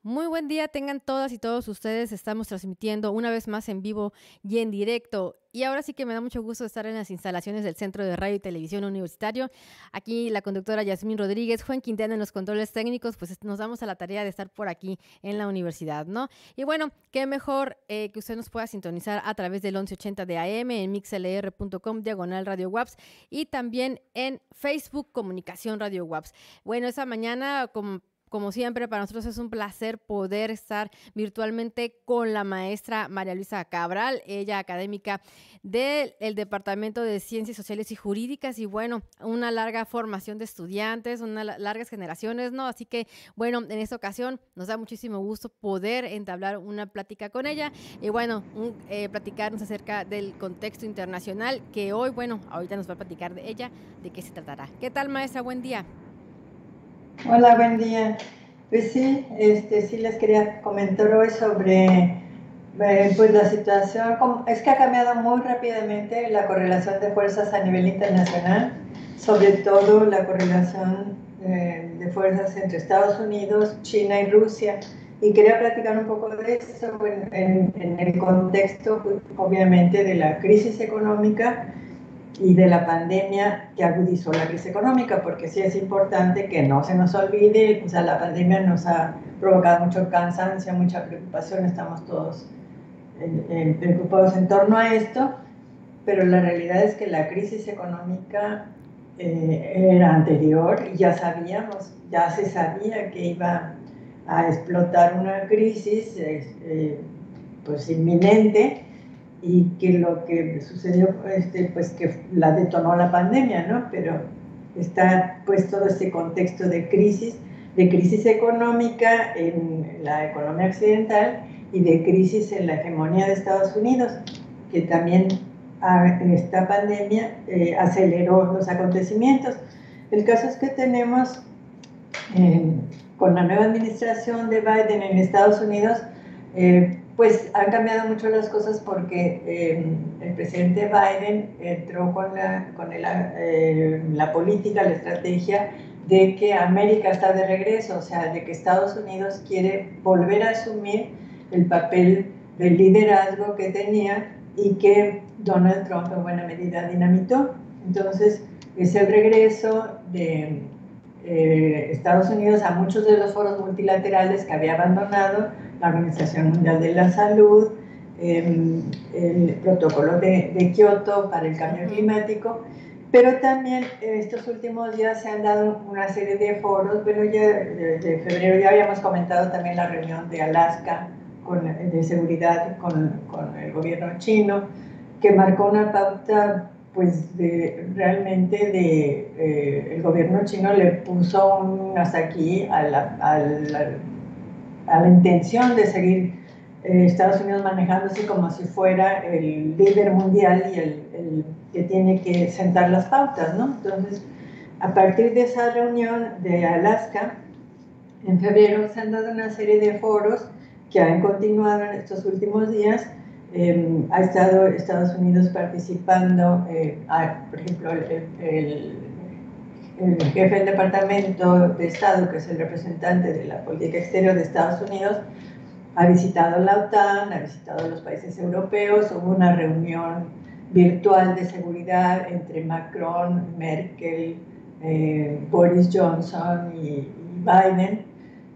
Muy buen día tengan todas y todos ustedes. Estamos transmitiendo una vez más en vivo y en directo. Y ahora sí que me da mucho gusto estar en las instalaciones del Centro de Radio y Televisión Universitario. Aquí la conductora Yasmín Rodríguez, Juan Quintana en los controles técnicos, pues nos damos a la tarea de estar por aquí en la universidad, ¿no? Y bueno, qué mejor que usted nos pueda sintonizar a través del 1180 de AM en mixlr.com, diagonal Radio WAPS, y también en Facebook Comunicación Radio WAPS. Bueno, esta mañana, como siempre, para nosotros es un placer poder estar virtualmente con la maestra María Luisa Cabral, ella académica del Departamento de Ciencias Sociales y Jurídicas, y bueno, una larga formación de estudiantes, largas generaciones, ¿no? Así que, bueno, en esta ocasión nos da muchísimo gusto poder entablar una plática con ella y bueno, platicarnos acerca del contexto internacional que hoy, bueno, ahorita nos va a platicar de ella, de qué se tratará. ¿Qué tal, maestra? Buen día. Hola, buen día. Pues sí, sí les quería comentar hoy sobre pues la situación. Es que ha cambiado muy rápidamente la correlación de fuerzas a nivel internacional, sobre todo la correlación de fuerzas entre Estados Unidos, China y Rusia. Y quería platicar un poco de eso en el contexto, obviamente, de la crisis económica y de la pandemia que agudizó la crisis económica, porque sí es importante que no se nos olvide, o sea, la pandemia nos ha provocado mucho cansancio, mucha preocupación, estamos todos preocupados en torno a esto, pero la realidad es que la crisis económica era anterior y ya sabíamos, ya se sabía que iba a explotar una crisis pues inminente, y que lo que sucedió, pues que la detonó la pandemia, ¿no? Pero está pues todo este contexto de crisis económica en la economía occidental y de crisis en la hegemonía de Estados Unidos, que también esta pandemia aceleró los acontecimientos. El caso es que tenemos, con la nueva administración de Biden en Estados Unidos, pues han cambiado mucho las cosas porque el presidente Biden entró con la política, la estrategia de que América está de regreso, o sea, de que Estados Unidos quiere volver a asumir el papel del liderazgo que tenía y que Donald Trump en buena medida dinamitó. Entonces, es el regreso de Estados Unidos a muchos de los foros multilaterales que había abandonado, la Organización Mundial de la Salud, el protocolo de Kioto para el cambio climático, pero también estos últimos días se han dado una serie de foros. Bueno, ya de febrero ya habíamos comentado también la reunión de Alaska de seguridad con el gobierno chino, que marcó una pauta pues realmente el gobierno chino le puso un hasta aquí a la intención de seguir Estados Unidos manejándose como si fuera el líder mundial y el que tiene que sentar las pautas, ¿no? Entonces, a partir de esa reunión de Alaska, en febrero se han dado una serie de foros que han continuado en estos últimos días. Ha estado Estados Unidos participando, por ejemplo, el jefe del Departamento de Estado, que es el representante de la política exterior de Estados Unidos, ha visitado la OTAN, ha visitado los países europeos. Hubo una reunión virtual de seguridad entre Macron, Merkel, Boris Johnson y Biden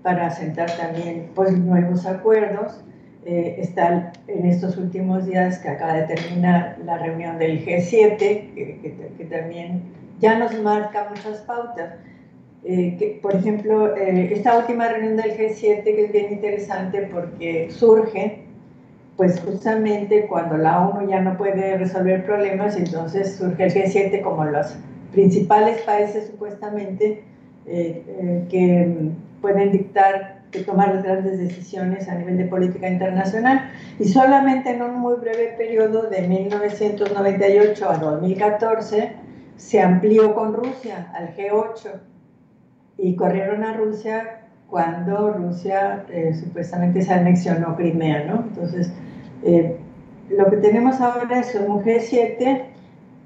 para asentar también pues, nuevos acuerdos. Está en estos últimos días que acaba de terminar la reunión del G7, que también ya nos marca muchas pautas. Por ejemplo, esta última reunión del G7, que es bien interesante porque surge pues justamente cuando la ONU ya no puede resolver problemas, entonces surge el G7 como los principales países supuestamente que pueden tomar las grandes decisiones a nivel de política internacional. Y solamente en un muy breve periodo de 1998 a 2014 se amplió con Rusia al G8 y corrieron a Rusia cuando Rusia supuestamente se anexionó Crimea, ¿no? Entonces, lo que tenemos ahora es un G7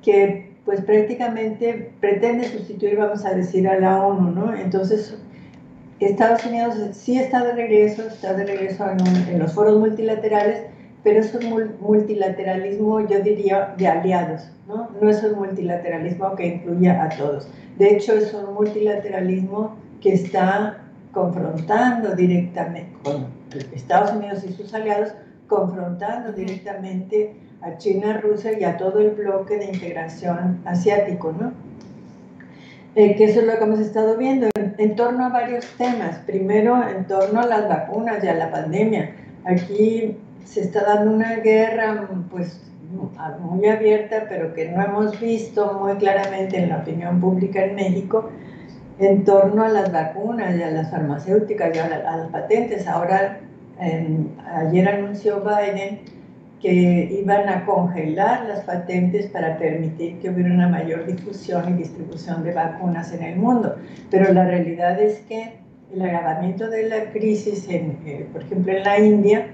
que pues prácticamente pretende sustituir, vamos a decir, a la ONU, ¿no? Entonces, Estados Unidos sí está de regreso en los foros multilaterales, pero es un multilateralismo, yo diría, de aliados, ¿no? No es un multilateralismo que incluya a todos. De hecho, es un multilateralismo que está confrontando directamente con Estados Unidos y sus aliados, confrontando directamente a China, Rusia y a todo el bloque de integración asiático, ¿no? Que eso es lo que hemos estado viendo en torno a varios temas. Primero, en torno a las vacunas y a la pandemia. Aquí se está dando una guerra, pues, muy abierta, pero que no hemos visto muy claramente en la opinión pública en México, en torno a las vacunas y a las farmacéuticas y a las patentes. Ahora, ayer anunció Biden que iban a congelar las patentes para permitir que hubiera una mayor difusión y distribución de vacunas en el mundo. Pero la realidad es que el agravamiento de la crisis, por ejemplo, en la India,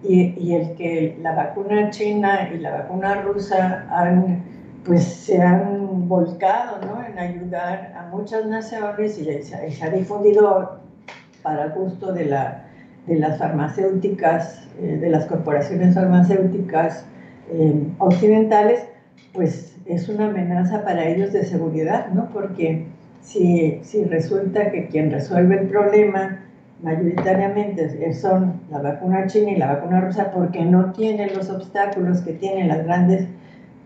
y el que la vacuna china y la vacuna rusa pues, se han volcado, ¿no?, en ayudar a muchas naciones y se ha difundido para gusto de las farmacéuticas, de las corporaciones farmacéuticas occidentales, pues es una amenaza para ellos de seguridad, ¿no? Porque si resulta que quien resuelve el problema mayoritariamente son la vacuna china y la vacuna rusa, porque no tienen los obstáculos que tienen las grandes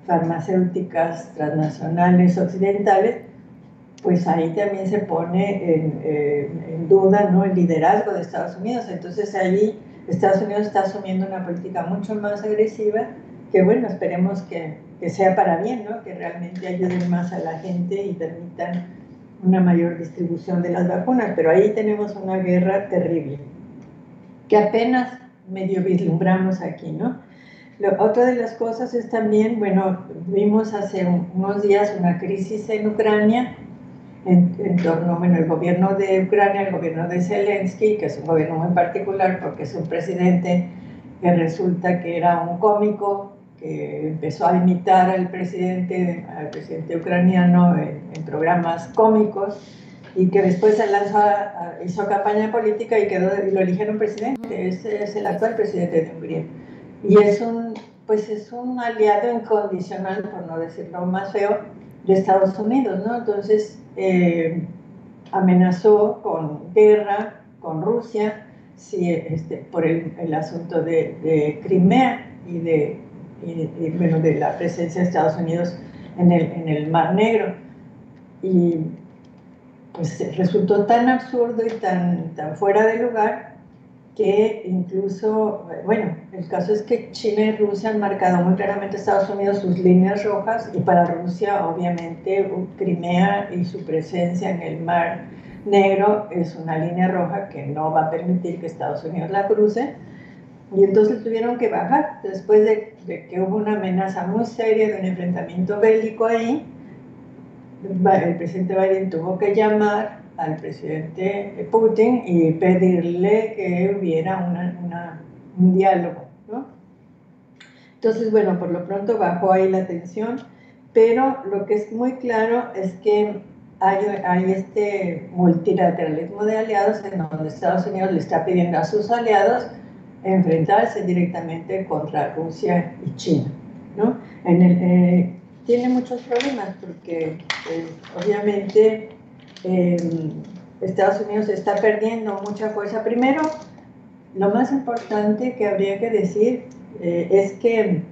farmacéuticas transnacionales occidentales, pues ahí también se pone en duda, ¿no?, el liderazgo de Estados Unidos. Entonces ahí Estados Unidos está asumiendo una política mucho más agresiva, que bueno, esperemos que sea para bien, ¿no?, que realmente ayuden más a la gente y permitan una mayor distribución de las vacunas. Pero ahí tenemos una guerra terrible, que apenas medio vislumbramos aquí, ¿no? Otra de las cosas es también, bueno, vimos hace unos días una crisis en Ucrania, en torno, bueno, el gobierno de Ucrania, el gobierno de Zelensky, que es un gobierno muy particular porque es un presidente que resulta que era un cómico, que empezó a imitar al presidente ucraniano en programas cómicos, y que después se lanzó hizo campaña política y lo eligieron presidente. Ese es el actual presidente de Hungría. Y pues es un aliado incondicional, por no decirlo más feo, de Estados Unidos, ¿no? Entonces amenazó con guerra con Rusia por el asunto de Crimea y bueno, de la presencia de Estados Unidos en el Mar Negro. Y pues resultó tan absurdo y tan fuera de lugar que incluso, bueno, el caso es que China y Rusia han marcado muy claramente a Estados Unidos sus líneas rojas, y para Rusia, obviamente, Crimea y su presencia en el Mar Negro es una línea roja que no va a permitir que Estados Unidos la cruce. Y entonces tuvieron que bajar, después de que hubo una amenaza muy seria de un enfrentamiento bélico ahí. El presidente Biden tuvo que llamar al presidente Putin y pedirle que hubiera un diálogo, ¿no? Entonces, bueno, por lo pronto bajó ahí la tensión, pero lo que es muy claro es que hay este multilateralismo de aliados en donde Estados Unidos le está pidiendo a sus aliados enfrentarse directamente contra Rusia y China, ¿no? Tiene muchos problemas porque obviamente Estados Unidos está perdiendo mucha fuerza. Primero, lo más importante que habría que decir es que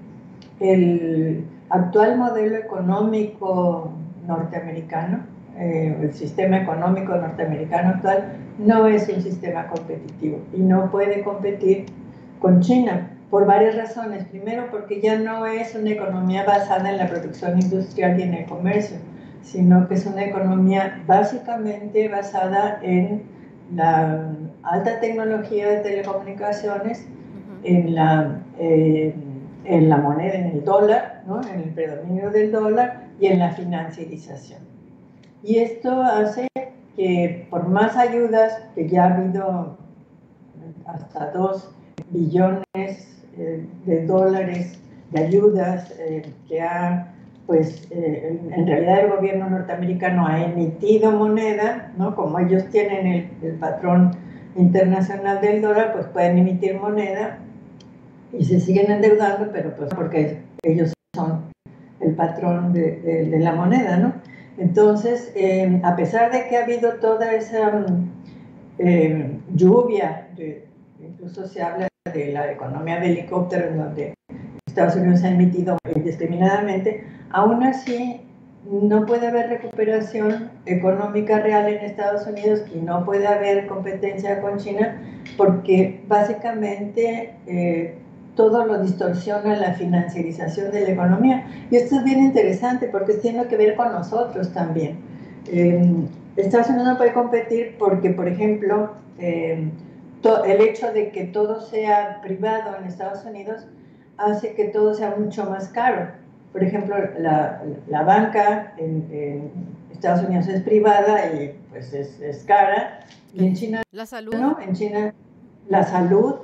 el actual modelo económico norteamericano, el sistema económico norteamericano actual, no es un sistema competitivo y no puede competir con China por varias razones. Primero, porque ya no es una economía basada en la producción industrial y en el comercio, sino que es una economía básicamente basada en la alta tecnología de telecomunicaciones, en la moneda, en el dólar, ¿no?, en el predominio del dólar y en la financiarización. Y esto hace que por más ayudas, que ya ha habido hasta 2 billones de dólares de ayudas que ha pues en realidad el gobierno norteamericano ha emitido moneda, ¿no? Como ellos tienen el patrón internacional del dólar, pues pueden emitir moneda y se siguen endeudando, pero pues porque ellos son el patrón de la moneda, ¿no? Entonces, a pesar de que ha habido toda esa lluvia, incluso se habla de la economía de helicóptero, donde Estados Unidos ha emitido indiscriminadamente, aún así no puede haber recuperación económica real en Estados Unidos y no puede haber competencia con China porque básicamente todo lo distorsiona la financiarización de la economía. Y esto es bien interesante porque tiene que ver con nosotros también. Estados Unidos no puede competir porque, por ejemplo, el hecho de que todo sea privado en Estados Unidos hace que todo sea mucho más caro. Por ejemplo, la banca en Estados Unidos es privada y pues es cara. Y en China, la salud, ¿no? En China la salud,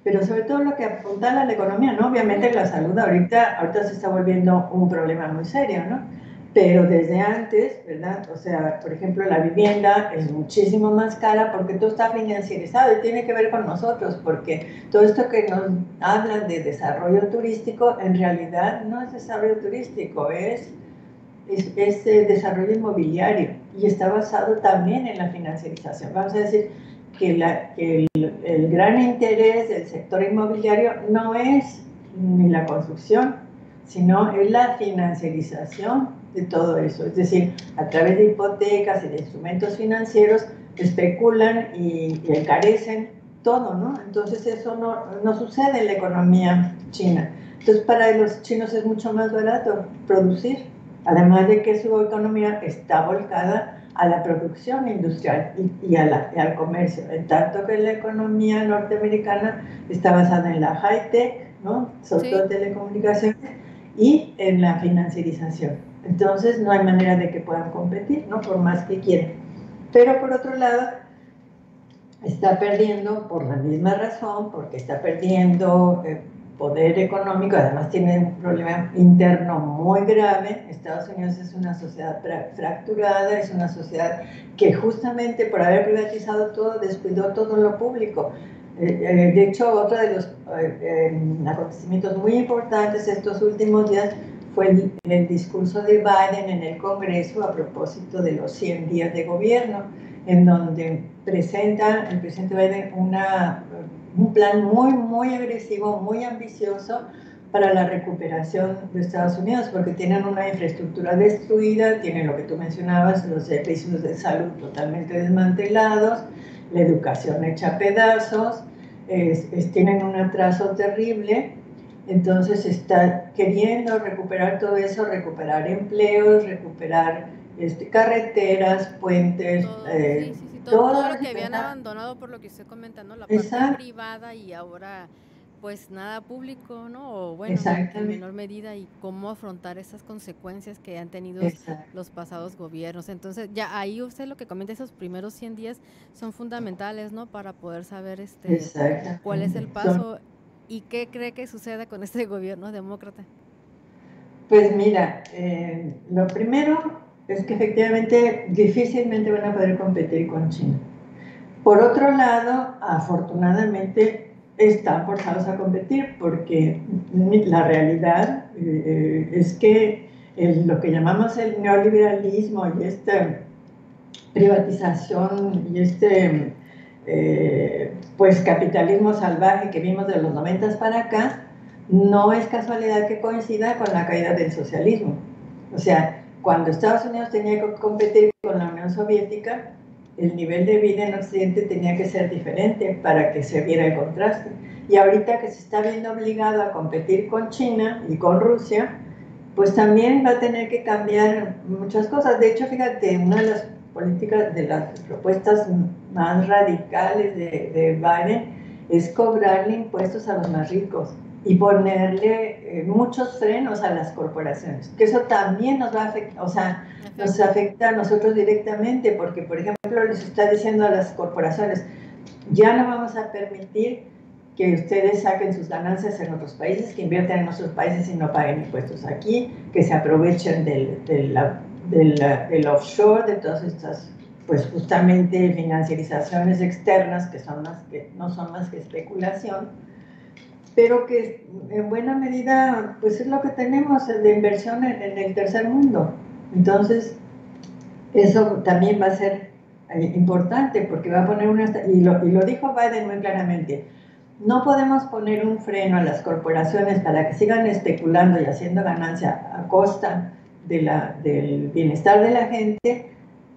pero sobre todo lo que apuntala a la economía, ¿no? Obviamente la salud ahorita se está volviendo un problema muy serio, ¿no? Pero desde antes, ¿verdad? O sea, por ejemplo, la vivienda es muchísimo más cara porque todo está financiarizado y tiene que ver con nosotros, porque todo esto que nos hablan de desarrollo turístico, en realidad no es desarrollo turístico, es desarrollo inmobiliario y está basado también en la financiarización. Vamos a decir que el gran interés del sector inmobiliario no es ni la construcción, sino es la financiarización de todo eso. Es decir, a través de hipotecas y de instrumentos financieros especulan y encarecen todo, ¿no? Entonces eso no sucede en la economía china. Entonces para los chinos es mucho más barato producir, además de que su economía está volcada a la producción industrial y al comercio, en tanto que la economía norteamericana está basada en la high-tech, ¿no? Sobre todo telecomunicaciones, y en la financiarización. Entonces no hay manera de que puedan competir, ¿no? Por más que quieran. Pero por otro lado, está perdiendo por la misma razón, porque está perdiendo poder económico, además tiene un problema interno muy grave. Estados Unidos es una sociedad fracturada, es una sociedad que justamente por haber privatizado todo, descuidó todo lo público. De hecho, otro de los acontecimientos muy importantes estos últimos días fue el discurso de Biden en el Congreso a propósito de los 100 días de gobierno, en donde presenta el presidente Biden un plan muy agresivo, muy ambicioso para la recuperación de Estados Unidos, porque tienen una infraestructura destruida, tienen lo que tú mencionabas, los servicios de salud totalmente desmantelados, la educación hecha a pedazos, tienen un atraso terrible. Entonces está queriendo recuperar todo eso, recuperar empleos, recuperar carreteras, puentes, todo lo que habían abandonado, por lo que usted comenta, ¿no? La parte privada y ahora pues nada público, ¿no? O bueno, en menor medida, y cómo afrontar esas consecuencias que han tenido los pasados gobiernos. Entonces, ya ahí usted lo que comenta, esos primeros 100 días son fundamentales, ¿no? Para poder saber cuál es el paso y qué cree que suceda con este gobierno demócrata. Pues mira, lo primero es que efectivamente difícilmente van a poder competir con China. Por otro lado, afortunadamente están forzados a competir porque la realidad es que lo que llamamos el neoliberalismo y esta privatización y pues capitalismo salvaje que vimos de los 90 para acá, no es casualidad que coincida con la caída del socialismo. O sea, cuando Estados Unidos tenía que competir con la Unión Soviética, el nivel de vida en Occidente tenía que ser diferente para que se viera el contraste. Y ahorita que se está viendo obligado a competir con China y con Rusia, pues también va a tener que cambiar muchas cosas. De hecho, fíjate, una de las políticas, de las propuestas más radicales de Biden es cobrarle impuestos a los más ricos y ponerle muchos frenos a las corporaciones, que eso también nos va a afectar, o sea, nos afecta a nosotros directamente, porque, por ejemplo, les está diciendo a las corporaciones, ya no vamos a permitir que ustedes saquen sus ganancias en otros países, que inviertan en otros países y no paguen impuestos aquí, que se aprovechen del offshore, de todas estas, pues justamente financiarizaciones externas que no son más que especulación, pero que en buena medida pues es lo que tenemos de inversión en el tercer mundo. Entonces, eso también va a ser importante porque va a poner y lo dijo Biden muy claramente, no podemos poner un freno a las corporaciones para que sigan especulando y haciendo ganancia a costa del bienestar de la gente.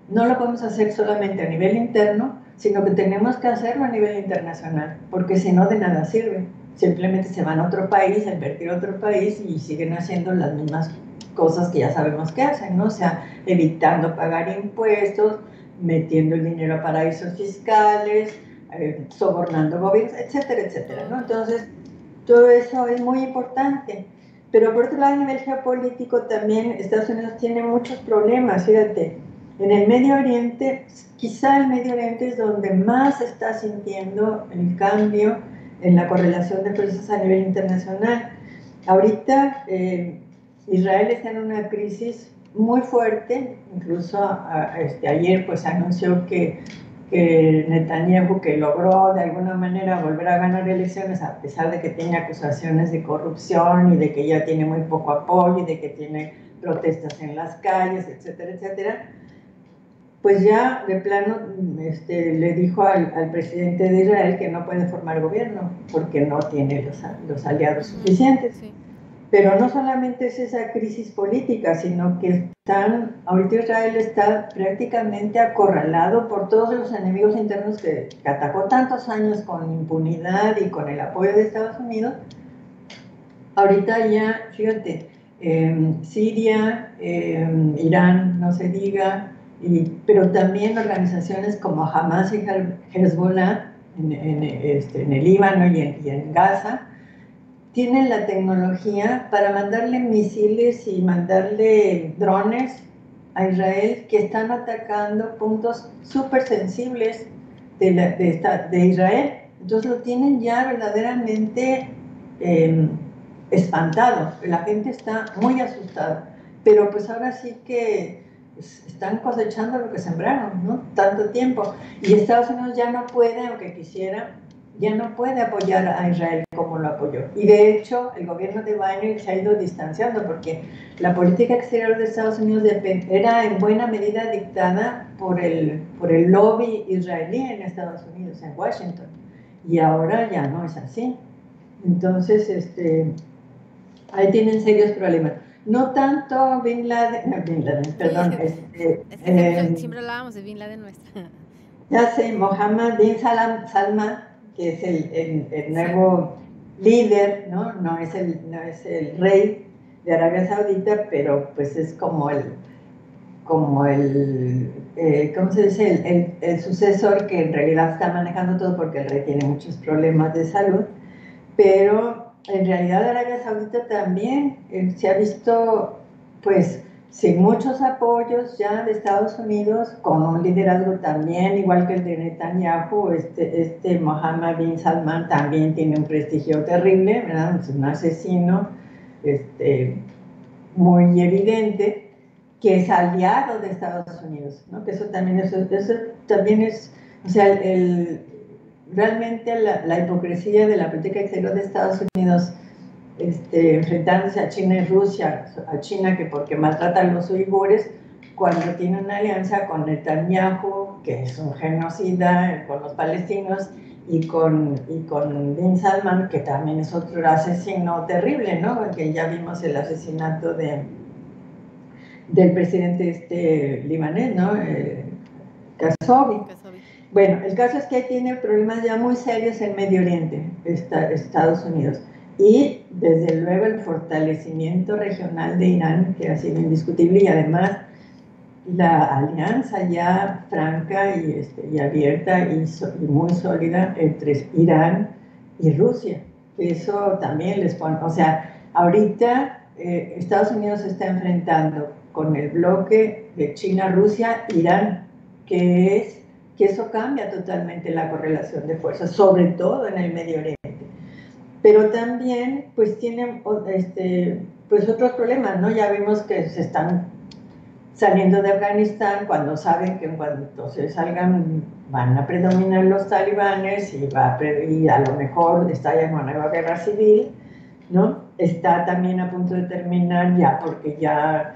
No lo podemos hacer solamente a nivel interno, sino que tenemos que hacerlo a nivel internacional, porque si no, de nada sirve. Simplemente se van a otro país, a invertir a otro país y siguen haciendo las mismas cosas que ya sabemos que hacen, ¿no? O sea, evitando pagar impuestos, metiendo el dinero a paraísos fiscales, sobornando gobiernos, etcétera, etcétera, ¿no? Entonces, todo eso es muy importante. Pero por otro lado, a nivel geopolítico también Estados Unidos tiene muchos problemas, fíjate. En el Medio Oriente, quizá el Medio Oriente es donde más se está sintiendo el cambio en la correlación de fuerzas a nivel internacional. Ahorita Israel está en una crisis muy fuerte, incluso ayer pues anunció que Netanyahu, que logró de alguna manera volver a ganar elecciones a pesar de que tiene acusaciones de corrupción y de que ya tiene muy poco apoyo y de que tiene protestas en las calles, etcétera, etcétera, pues ya de plano le dijo al presidente de Israel que no puede formar gobierno porque no tiene los aliados suficientes. Sí. Pero no solamente es esa crisis política, sino que ahorita Israel está prácticamente acorralado por todos los enemigos internos que atacó tantos años con impunidad y con el apoyo de Estados Unidos. Ahorita ya, fíjate, Siria, Irán, no se diga, pero también organizaciones como Hamas y Hezbollah en el Líbano y en Gaza, tienen la tecnología para mandarle misiles y mandarle drones a Israel que están atacando puntos súper sensibles de Israel. Entonces lo tienen ya verdaderamente espantado. La gente está muy asustada. Pero pues ahora sí que están cosechando lo que sembraron, ¿no? Tanto tiempo. Y Estados Unidos ya no puede, aunque quisiera, ya no puede apoyar a Israel como lo apoyó. Y de hecho, el gobierno de Biden se ha ido distanciando porque la política exterior de Estados Unidos era en buena medida dictada por el lobby israelí en Estados Unidos, en Washington. Y ahora ya no es así. Entonces, ahí tienen serios problemas. No tanto Bin Laden, perdón. Siempre hablábamos de Bin Laden nuestra. Ya sé, Mohammed bin Salman, que es el nuevo líder, ¿no? No es el rey de Arabia Saudita, pero pues es como el ¿cómo se dice? El sucesor que en realidad está manejando todo porque el rey tiene muchos problemas de salud, pero en realidad Arabia Saudita también se ha visto pues sin muchos apoyos ya de Estados Unidos, con un liderazgo también igual que el de Netanyahu. Mohammed bin Salman también tiene un prestigio terrible, ¿verdad? Es un asesino muy evidente, que es aliado de Estados Unidos, ¿no? Que eso también es, o sea, realmente la hipocresía de la política exterior de Estados Unidos, enfrentándose a China y Rusia, a China que porque maltrata a los uigures, cuando tiene una alianza con Netanyahu, que es un genocida, con los palestinos, y con bin Salman, que también es otro asesino terrible, ¿no? Que ya vimos el asesinato del presidente libanés, ¿no? Khashoggi. Bueno, el caso es que tiene problemas ya muy serios en Medio Oriente, Estados Unidos. Y desde luego el fortalecimiento regional de Irán, que ha sido indiscutible, y además la alianza ya franca y abierta y muy sólida entre Irán y Rusia. Eso también les pone, o sea, ahorita Estados Unidos se está enfrentando con el bloque de China, Rusia, Irán, que eso cambia totalmente la correlación de fuerzas, sobre todo en el Medio Oriente. pero también pues tienen pues otros problemas, ¿no? Ya vimos que se están saliendo de Afganistán cuando saben que en cuanto se salgan van a predominar los talibanes y a lo mejor estalla una nueva guerra civil, ¿no? Está también a punto de terminar ya, porque ya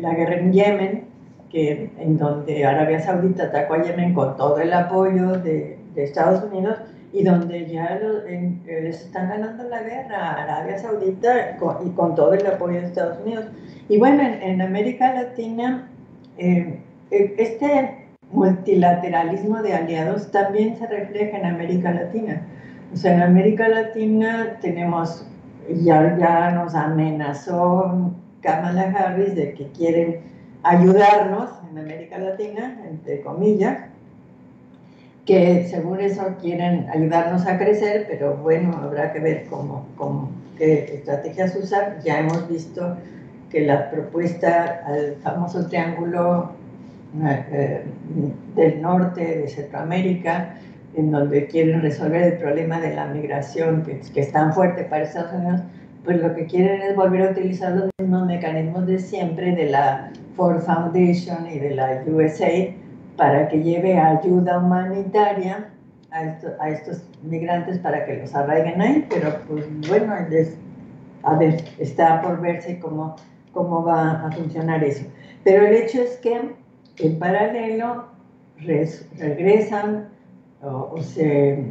la guerra en Yemen, en donde Arabia Saudita atacó a Yemen con todo el apoyo de Estados Unidos, y donde ya les están ganando la guerra a Arabia Saudita y con todo el apoyo de Estados Unidos. Y bueno, en América Latina, este multilateralismo de aliados también se refleja en América Latina. O sea, en América Latina tenemos, ya nos amenazó Kamala Harris de que quieren ayudarnos en América Latina, entre comillas, que según eso quieren ayudarnos a crecer, pero bueno, habrá que ver qué estrategias usar. Ya hemos visto que la propuesta al famoso triángulo del norte de Centroamérica, en donde quieren resolver el problema de la migración, que es tan fuerte para Estados Unidos, pues lo que quieren es volver a utilizar los mismos mecanismos de siempre de la Ford Foundation y de la USAID para que lleve ayuda humanitaria a estos migrantes para que los arraiguen ahí, pero pues bueno, a ver, está por verse cómo va a funcionar eso. Pero el hecho es que en paralelo regresan o se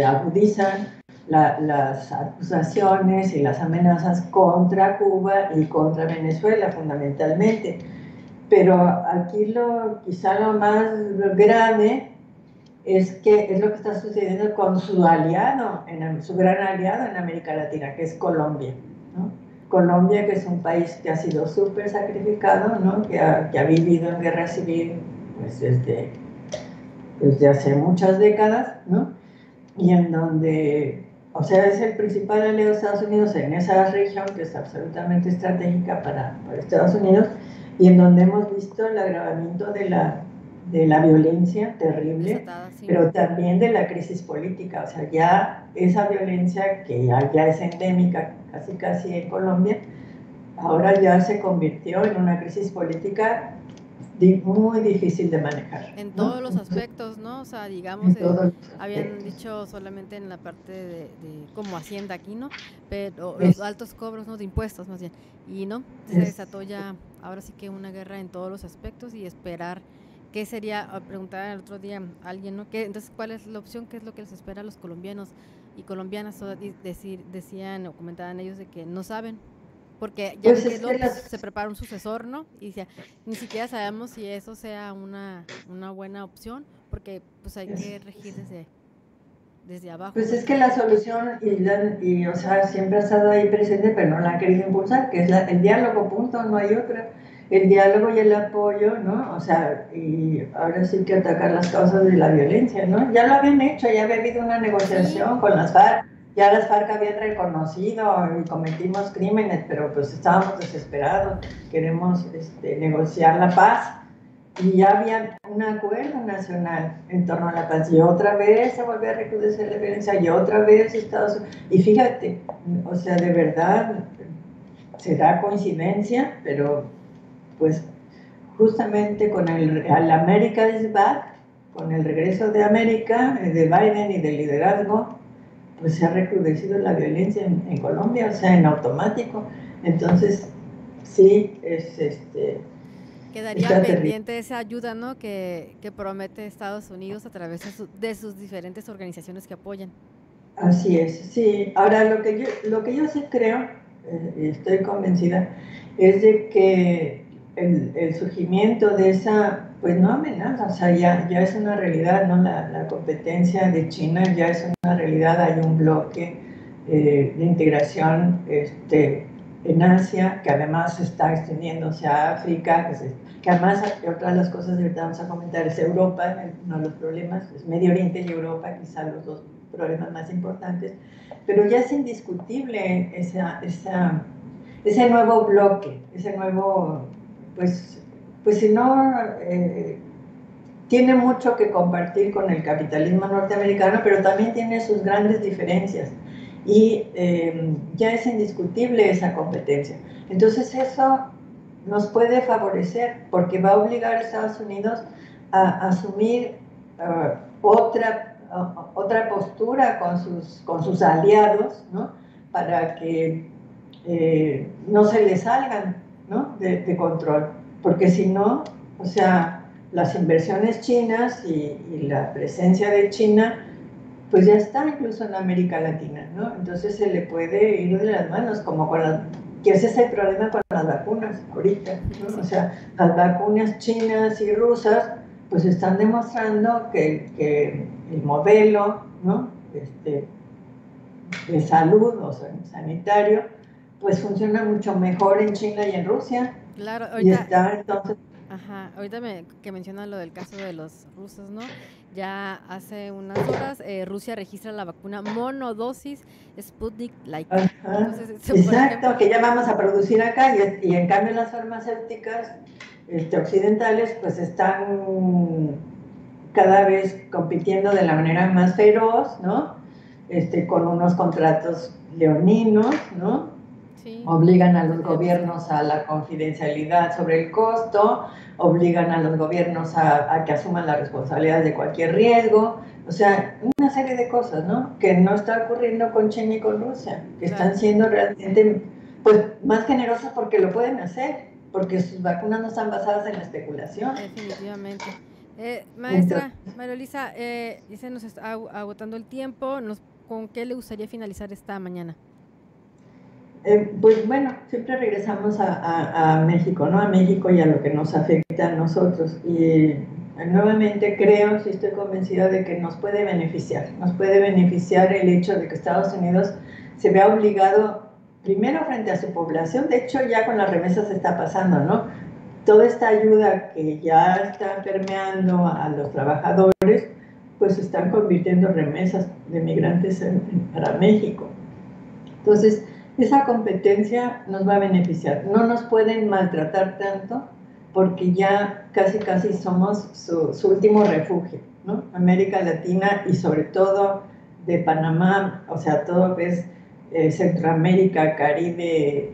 agudizan las acusaciones y las amenazas contra Cuba y contra Venezuela fundamentalmente. Pero aquí quizá lo más grave es lo que está sucediendo con su aliado, su gran aliado en América Latina, que es Colombia, ¿no? Colombia, que es un país que ha sido súper sacrificado, ¿no? que ha vivido en guerra civil pues, desde hace muchas décadas, ¿no? Y en donde, o sea, es el principal aliado de Estados Unidos en esa región, que es absolutamente estratégica para Estados Unidos, y en donde hemos visto el agravamiento de la violencia terrible, Desatada, sí. pero también de la crisis política. O sea, ya esa violencia que ya es endémica casi en Colombia, ahora ya se convirtió en una crisis política muy difícil de manejar, En ¿no? todos los aspectos, ¿no? O sea, digamos, En todos los habían aspectos. dicho solamente en la parte como Hacienda aquí, ¿no? Pero los Es, altos cobros, ¿no? De impuestos, más bien. Y no, se es, desató ya, ahora sí que una guerra en todos los aspectos y esperar qué sería, preguntar el otro día a alguien, ¿no? Entonces, ¿cuál es la opción? ¿Qué es lo que les espera a los colombianos y colombianas? Decían o comentaban ellos de que no saben, porque ya pues ven que es que luego se prepara un sucesor, ¿no? Y decía, ni siquiera sabemos si eso sea una buena opción, porque pues hay que regir desde abajo, Pues ¿no? es que la solución, o sea, siempre ha estado ahí presente, pero no la han querido impulsar, que es el diálogo, punto, no hay otra. El diálogo y el apoyo, ¿no? O sea, y ahora sí que atacar las causas de la violencia, ¿no? Ya lo habían hecho, ya había habido una Sí, negociación con las FARC, ya las FARC habían reconocido y cometimos crímenes, pero pues estábamos desesperados, queremos negociar la paz. Y ya había un acuerdo nacional en torno a la paz, y otra vez se volvió a recrudecer la violencia, y otra vez Estados Unidos. Y fíjate, o sea, de verdad, será coincidencia, pero pues justamente con el America is Back, con el regreso de América, de Biden y del liderazgo, pues se ha recrudecido la violencia en Colombia, o sea, en automático. Entonces, sí, quedaría está terrible. pendiente esa ayuda, ¿no? Que promete Estados Unidos a través de sus diferentes organizaciones que apoyan. Así es, sí. Ahora, lo que yo sí creo, y estoy convencida, es de que el surgimiento de esa, pues no amenaza, o sea, ya es una realidad, ¿no? La competencia de China ya es una realidad, hay un bloque de integración en Asia, que además está extendiéndose a África, que además, otra de las cosas que ahorita vamos a comentar es Europa, uno de los problemas, es Medio Oriente y Europa, quizá los dos problemas más importantes, pero ya es indiscutible ese nuevo bloque, ese nuevo, pues si no, tiene mucho que compartir con el capitalismo norteamericano, pero también tiene sus grandes diferencias. y ya es indiscutible esa competencia. Entonces eso nos puede favorecer porque va a obligar a Estados Unidos a asumir otra postura con sus aliados, ¿no? Para que no se les salgan, ¿no? de control, porque si no, o sea, las inversiones chinas y la presencia de China pues ya está incluso en América Latina, ¿no? Entonces se le puede ir de las manos, como con las, que ese es el problema con las vacunas ahorita, ¿no? O sea, las vacunas chinas y rusas, pues están demostrando que el modelo, ¿no? De salud o sanitario, pues funciona mucho mejor en China y en Rusia. Claro, Y ahorita, está entonces... ajá, ahorita que mencionas lo del caso de los rusos, ¿no? Ya hace unas horas Rusia registra la vacuna monodosis Sputnik Light. Ajá, Entonces, por exacto, ejemplo, que ya vamos a producir acá y en cambio las farmacéuticas occidentales pues están cada vez compitiendo de la manera más feroz, ¿no? Con unos contratos leoninos, ¿no? sí, Obligan a los tenemos que... gobiernos a la confidencialidad sobre el costo, obligan a los gobiernos a que asuman la responsabilidad de cualquier riesgo, o sea, una serie de cosas, ¿no? Que no está ocurriendo con China y con Rusia, que Claro, están siendo realmente, pues, más generosas porque lo pueden hacer, porque sus vacunas no están basadas en la especulación. definitivamente. Entonces, Maestra María Luisa, ya se nos está agotando el tiempo. ¿Con qué le gustaría finalizar esta mañana? pues bueno, siempre regresamos a México, ¿no? A México y a lo que nos afecta a nosotros. Y nuevamente creo, sí estoy convencida de que nos puede beneficiar el hecho de que Estados Unidos se vea obligado, primero frente a su población, de hecho ya con las remesas está pasando, ¿no? Toda esta ayuda que ya está permeando a los trabajadores, pues se están convirtiendo en remesas de migrantes para México. Entonces, esa competencia nos va a beneficiar. No nos pueden maltratar tanto porque ya casi somos su último refugio, ¿no? América Latina y sobre todo de Panamá, o sea, todo lo que es Centroamérica, Caribe,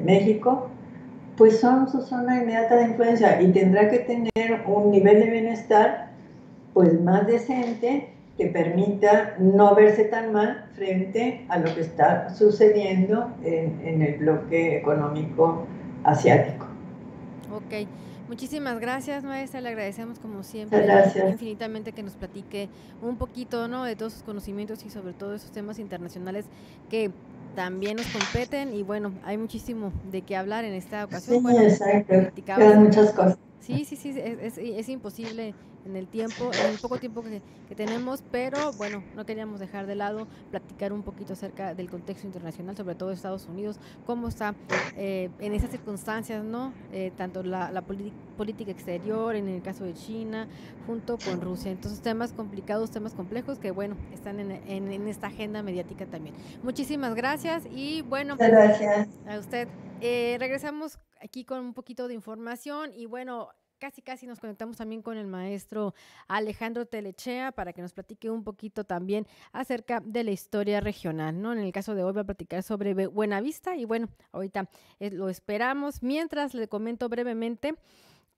México, pues son su zona inmediata de influencia y tendrá que tener un nivel de bienestar pues más decente que permita no verse tan mal frente a lo que está sucediendo en el bloque económico asiático. Ok, muchísimas gracias, maestra. Le agradecemos como Muchas siempre gracias. infinitamente que nos platique un poquito, ¿no? De todos sus conocimientos y sobre todo esos temas internacionales que también nos competen y bueno, hay muchísimo de qué hablar en esta Sí, ocasión. Bueno, exacto. platicaba Quedan acerca. muchas cosas. Sí, sí, sí, es imposible en el tiempo, en el poco tiempo que tenemos, pero bueno, no queríamos dejar de lado platicar un poquito acerca del contexto internacional, sobre todo de Estados Unidos, cómo está en esas circunstancias, ¿no? Tanto la política exterior, en el caso de China, junto con Rusia. Entonces, temas complicados, temas complejos que, bueno, están en esta agenda mediática también. Muchísimas gracias y bueno, Muchas gracias. a usted. Regresamos aquí con un poquito de información y bueno, casi nos conectamos también con el maestro Alejandro Telechea para que nos platique un poquito también acerca de la historia regional, ¿no? En el caso de hoy va a platicar sobre Buenavista y bueno, ahorita lo esperamos. Mientras le comento brevemente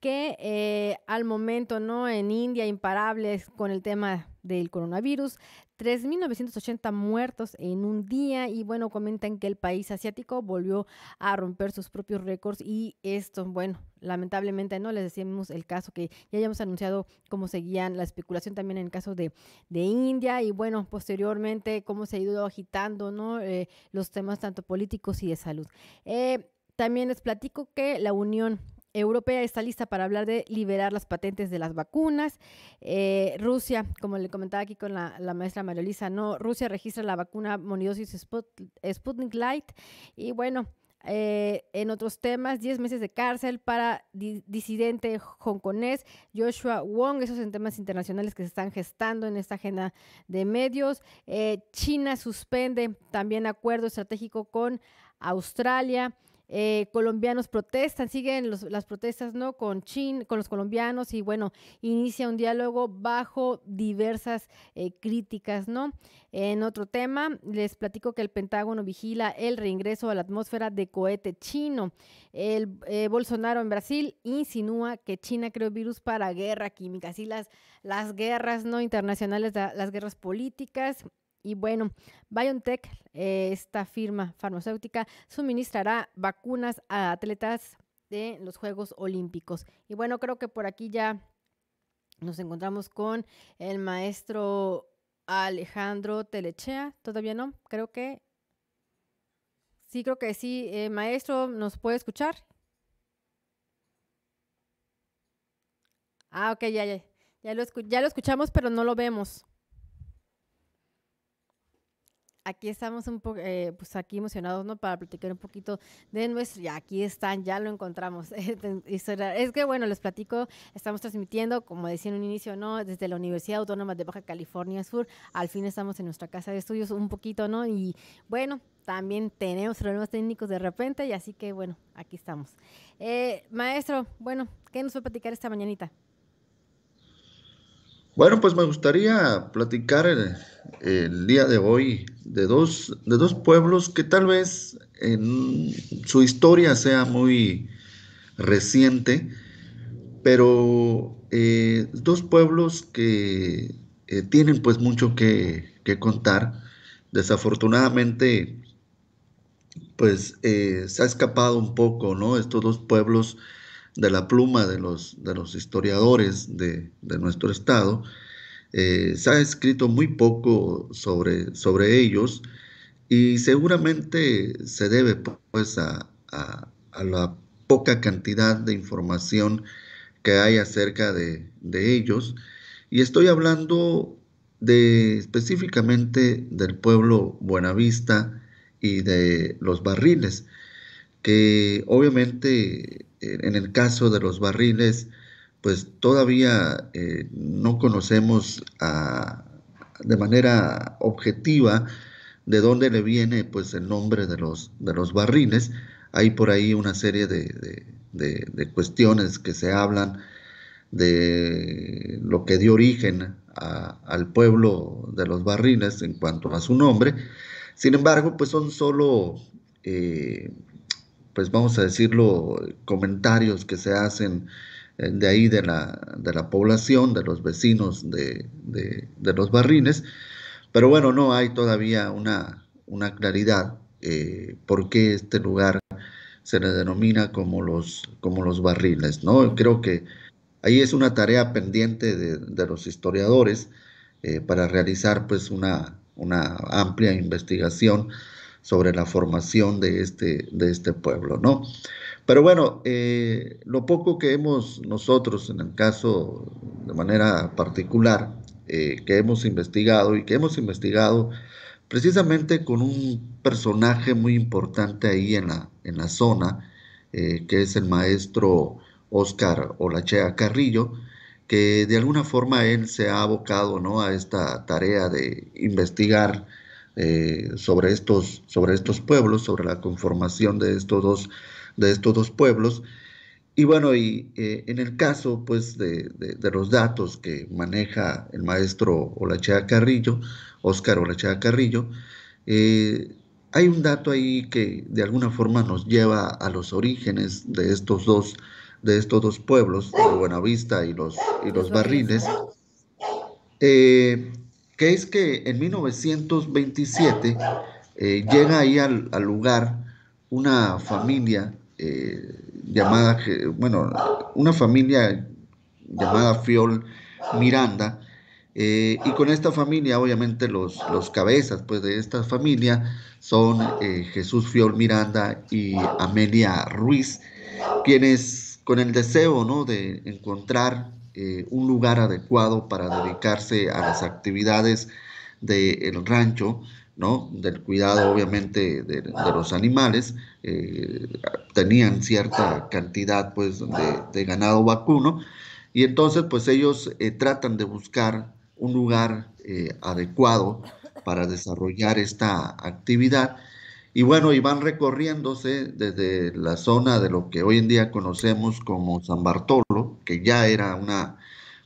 que al momento, ¿no? En India, imparables con el tema del coronavirus, 3.980 muertos en un día y bueno, comentan que el país asiático volvió a romper sus propios récords y esto, bueno, lamentablemente no les decíamos el caso que ya hayamos anunciado cómo seguían la especulación también en el caso de India y bueno, posteriormente cómo se ha ido agitando, ¿no? Los temas tanto políticos y de salud. También les platico que la Unión Europea está lista para hablar de liberar las patentes de las vacunas. Rusia, como le comentaba aquí con la maestra María Luisa, no, Rusia registra la vacuna monidosis Sputnik Light y bueno, en otros temas, 10 meses de cárcel para disidente hongkonés Joshua Wong, esos en temas internacionales que se están gestando en esta agenda de medios. China suspende también acuerdo estratégico con Australia. colombianos protestan, siguen las protestas, ¿no? Con los colombianos y bueno, inicia un diálogo bajo diversas críticas, ¿no? En otro tema, les platico que el Pentágono vigila el reingreso a la atmósfera de cohete chino. Bolsonaro en Brasil insinúa que China creó virus para guerra química. Así las guerras no internacionales, las guerras políticas. Y bueno, BioNTech, esta firma farmacéutica, suministrará vacunas a atletas de los Juegos Olímpicos. Y bueno, creo que por aquí ya nos encontramos con el maestro Alejandro Telechea. ¿Todavía no? Creo que sí. Maestro, ¿nos puede escuchar? Ah, ok, ya lo escuchamos, pero no lo vemos. Aquí estamos pues aquí emocionados, ¿no? Para platicar un poquito de nuestro, ya aquí están, ya lo encontramos. Es que, bueno, les platico, estamos transmitiendo, como decía en un inicio, ¿no? Desde la Universidad Autónoma de Baja California Sur, al fin estamos en nuestra casa de estudios un poquito, ¿no? Y bueno, también tenemos problemas técnicos de repente, y así que, bueno, aquí estamos. Maestro, bueno, ¿qué nos va a platicar esta mañanita? Bueno, pues me gustaría platicar el día de hoy de dos pueblos que tal vez en su historia sea muy reciente, pero dos pueblos que tienen pues mucho que contar. Desafortunadamente, pues se ha escapado un poco, ¿no? Estos dos pueblos de la pluma de los historiadores de nuestro estado. Se ha escrito muy poco sobre ellos y seguramente se debe pues a la poca cantidad de información que hay acerca de ellos. Y estoy hablando específicamente del pueblo Buenavista y de los Barriles, que obviamente en el caso de los Barriles, pues todavía no conocemos de manera objetiva de dónde le viene pues el nombre de los Barriles. Hay por ahí una serie de cuestiones que se hablan de lo que dio origen al pueblo de los Barriles en cuanto a su nombre. Sin embargo, pues son solo pues vamos a decirlo, comentarios que se hacen de ahí de la población, de los vecinos de los Barriles, pero bueno, no hay todavía una claridad por qué este lugar se le denomina como los Barriles, ¿no? Creo que ahí es una tarea pendiente de los historiadores para realizar pues una amplia investigación sobre la formación de este pueblo, ¿no? Pero bueno, lo poco que hemos nosotros, en el caso de manera particular, que hemos investigado y que hemos investigado precisamente con un personaje muy importante ahí en la zona, que es el maestro Óscar Olachea Carrillo, que de alguna forma él se ha abocado, ¿no?, a esta tarea de investigar sobre estos pueblos, sobre la conformación de estos dos pueblos. Y bueno, en el caso pues de los datos que maneja el maestro Olachea Carrillo, Óscar Olachea Carrillo, eh, hay un dato ahí que de alguna forma nos lleva a los orígenes de estos dos pueblos, de Buenavista y Los los Barriles. Barriles, eh, que es que en 1927 llega ahí al lugar una familia llamada, bueno, una familia llamada Fiol Miranda, y con esta familia, obviamente, los cabezas pues, de esta familia son Jesús Fiol Miranda y Amelia Ruiz, quienes con el deseo, ¿no?, de encontrar un lugar adecuado para dedicarse a las actividades del rancho, ¿no?, del cuidado obviamente de los animales, tenían cierta cantidad pues de ganado vacuno, y entonces pues ellos tratan de buscar un lugar adecuado para desarrollar esta actividad. Y bueno, y van recorriéndose desde la zona de lo que hoy en día conocemos como San Bartolo, que ya era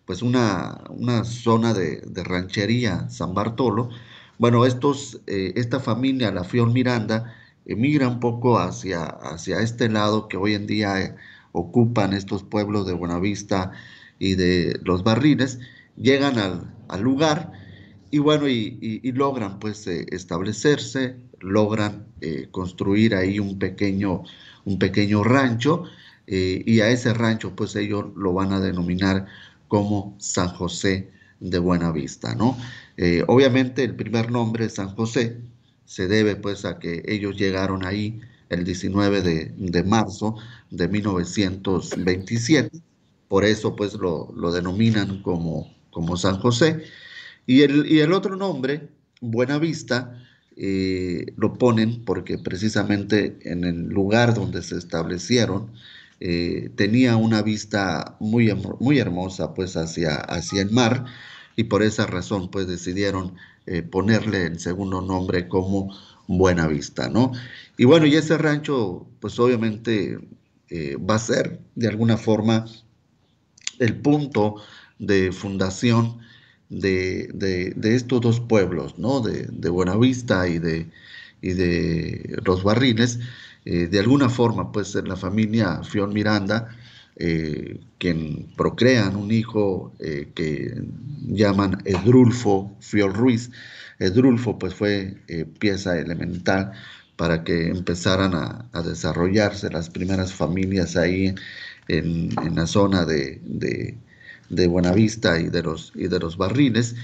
pues una zona de ranchería, San Bartolo. Bueno, esta familia, la Fiol Miranda, emigra un poco hacia este lado que hoy en día ocupan estos pueblos de Buenavista y de Los Barriles, llegan al lugar y bueno, y logran pues establecerse, logran construir ahí un pequeño rancho, y a ese rancho pues ellos lo van a denominar como San José de Buenavista, ¿no? Obviamente el primer nombre, San José, se debe pues a que ellos llegaron ahí el 19 de marzo de 1927, por eso pues lo denominan como San José. Y el otro nombre, Buenavista, lo ponen porque precisamente en el lugar donde se establecieron tenía una vista muy hermosa pues hacia el mar, y por esa razón pues decidieron ponerle el segundo nombre como Buenavista, ¿no? Y bueno, y ese rancho pues obviamente va a ser de alguna forma el punto de fundación de estos dos pueblos, ¿no? De Buenavista y de Los Barriles. De alguna forma, pues la familia Fiol Miranda, quien procrean un hijo que llaman Edrulfo Fiol Ruiz. Edrulfo, pues fue pieza elemental para que empezaran a desarrollarse las primeras familias ahí en la zona de Buenavista y de los Barriles.